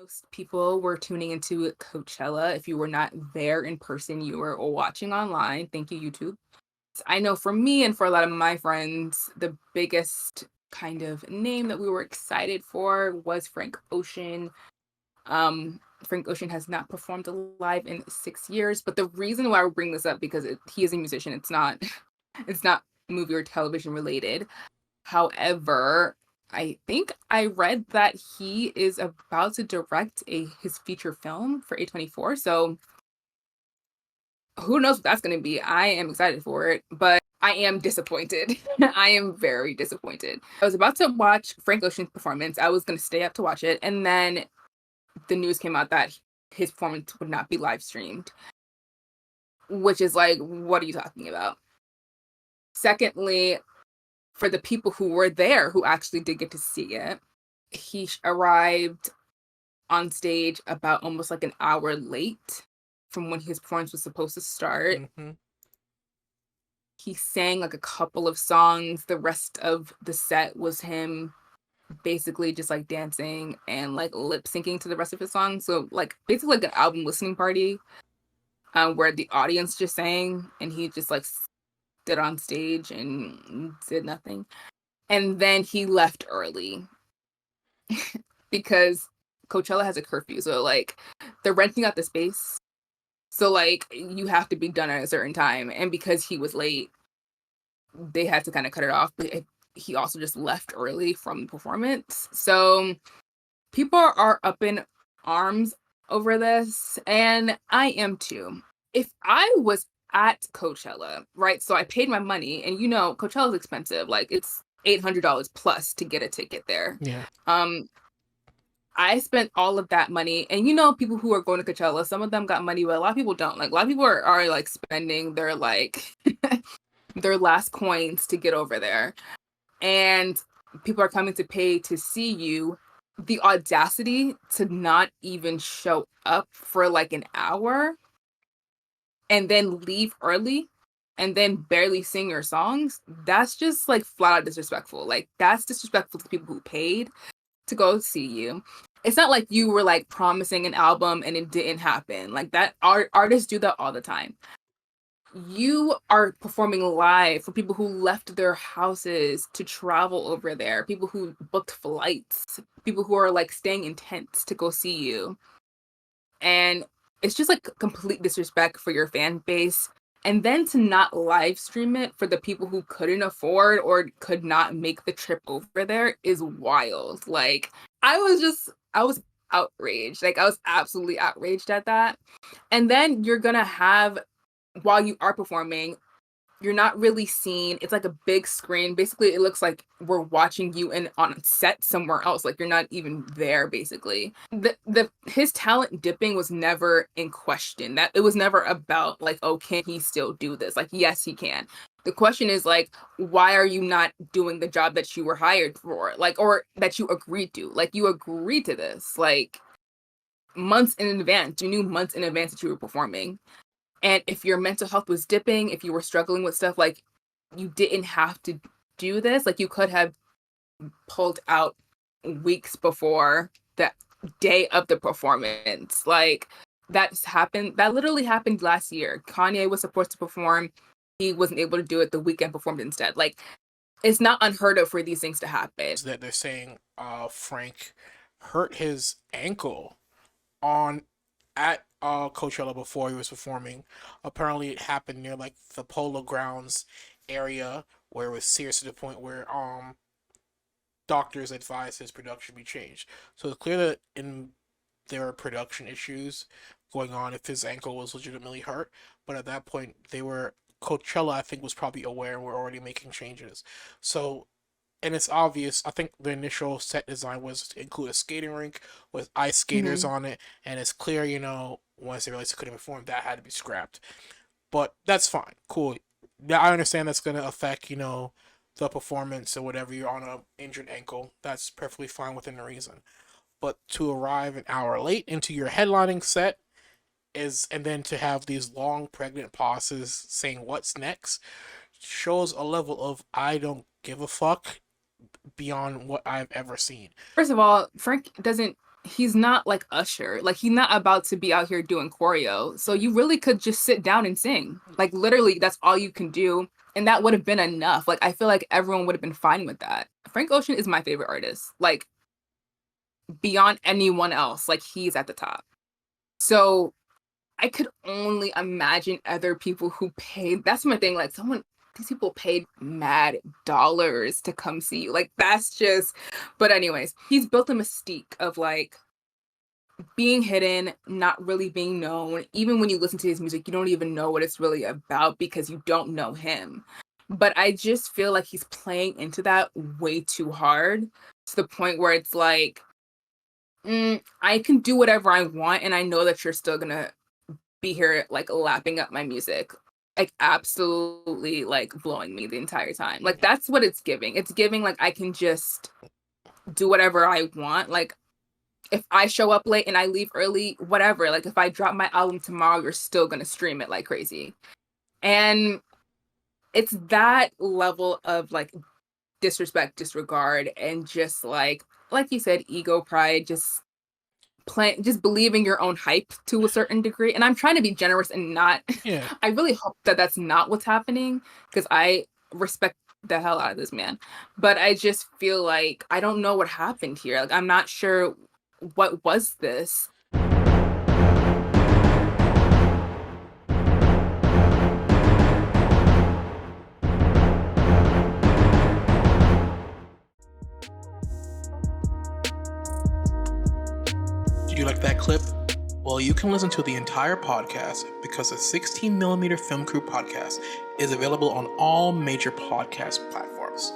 Most people were tuning into Coachella. If you were not there in person, you were watching online. Thank you, YouTube. I know for me and for a lot of my friends, the biggest kind of name that we were excited for was Frank Ocean. Frank Ocean has not performed live in 6 years, but the reason why I bring this up because he is a musician. It's not, it's not movie or television related. However, I think I read that he is about to direct his feature film for A24. So who knows what that's going to be? I am excited for it, but I am disappointed. I am very disappointed. I was about to watch Frank Ocean's performance. I was going to stay up to watch it, and then the news came out that his performance would not be live streamed, which is like, what are you talking about? Secondly, for the people who were there who actually did get to see it, he arrived on stage about almost like an hour late from when his performance was supposed to start. Mm-hmm. He sang like a couple of songs. The rest of the set was him basically just like dancing and like lip syncing to the rest of his songs. So like basically like an album listening party, where the audience just sang and he just like stood on stage and did nothing. And then he left early because Coachella has a curfew. So like they're renting out the space. So like you have to be done at a certain time. And because he was late, they had to kind of cut it off. But he also just left early from the performance. So people are up in arms over this. And I am too. If I was at Coachella, right? So I paid my money, and you know, Coachella is expensive. Like it's $800 plus to get a ticket there. Yeah. I spent all of that money, and you know, people who are going to Coachella, some of them got money, but a lot of people don't. Like a lot of people are like spending their like their last coins to get over there, and people are coming to pay to see you. The audacity to not even show up for like an hour and then leave early and then barely sing your songs, that's just like flat out disrespectful. Like that's disrespectful to people who paid to go see you. It's not like you were like promising an album and it didn't happen. Like that artists do that all the time. You are performing live for people who left their houses to travel over there, people who booked flights, people who are like staying in tents to go see you. And it's just like complete disrespect for your fan base. And then to not live stream it for the people who couldn't afford or could not make the trip over there is wild. Like I was outraged. Like I was absolutely outraged at that. And then you're gonna have, while you are performing, you're not really seen. It's like a big screen. Basically, it looks like we're watching you in on set somewhere else. Like you're not even there. Basically, the his talent dipping was never in question. That it was never about like, oh, can he still do this? Like, yes, he can. The question is like, why are you not doing the job that you were hired for? Like, or that you agreed to? Like, you agreed to this like months in advance. You knew months in advance that you were performing. And if your mental health was dipping, if you were struggling with stuff, like you didn't have to do this. Like you could have pulled out weeks before the day of the performance. Like that's happened. That literally happened last year. Kanye was supposed to perform. He wasn't able to do it. The weekend performed instead. Like it's not unheard of for these things to happen. That they're saying Frank hurt his ankle on at Coachella before he was performing. Apparently, it happened near like the Polo Grounds area where it was serious to the point where doctors advised his production be changed. So it's clear that there were production issues going on if his ankle was legitimately hurt. But at that point, Coachella, I think, was probably aware and were already making changes. So, and it's obvious. I think the initial set design was to include a skating rink with ice skaters Mm-hmm. on it, and it's clear, once they realized it couldn't perform, that had to be scrapped. But that's fine, cool. Yeah, I understand that's gonna affect, the performance or whatever. You're on a injured ankle. That's perfectly fine within the reason. But to arrive an hour late into your headlining set and then to have these long pregnant pauses saying what's next shows a level of I don't give a fuck beyond what I've ever seen. First of all, Frank doesn't he's not like Usher. Like he's not about to be out here doing choreo. So you really could just sit down and sing. Like literally that's all you can do. And that would have been enough. Like I feel like everyone would have been fine with that. Frank Ocean is my favorite artist. Like beyond anyone else. Like he's at the top. So I could only imagine other people who paid. That's my thing. Like these people paid mad dollars to come see you. Like that's just. But anyways, he's built a mystique of like being hidden, not really being known. Even when you listen to his music, you don't even know what it's really about because you don't know him. But I just feel like he's playing into that way too hard to the point where it's like, I can do whatever I want, and I know that you're still gonna be here like lapping up my music, like absolutely like blowing me the entire time. Like that's what it's giving. It's giving like I can just do whatever I want. Like if I show up late and I leave early, whatever. Like if I drop my album tomorrow, you're still gonna stream it like crazy. And it's that level of like disrespect, disregard, and just like you said, ego, pride, just believing your own hype to a certain degree. And I'm trying to be generous and not Yeah. I really hope that that's not what's happening because I respect the hell out of this man. But I just feel like I don't know what happened here. Like I'm not sure what was this. Did you like that clip? Well, you can listen to the entire podcast because the 16mm Film Crew podcast is available on all major podcast platforms.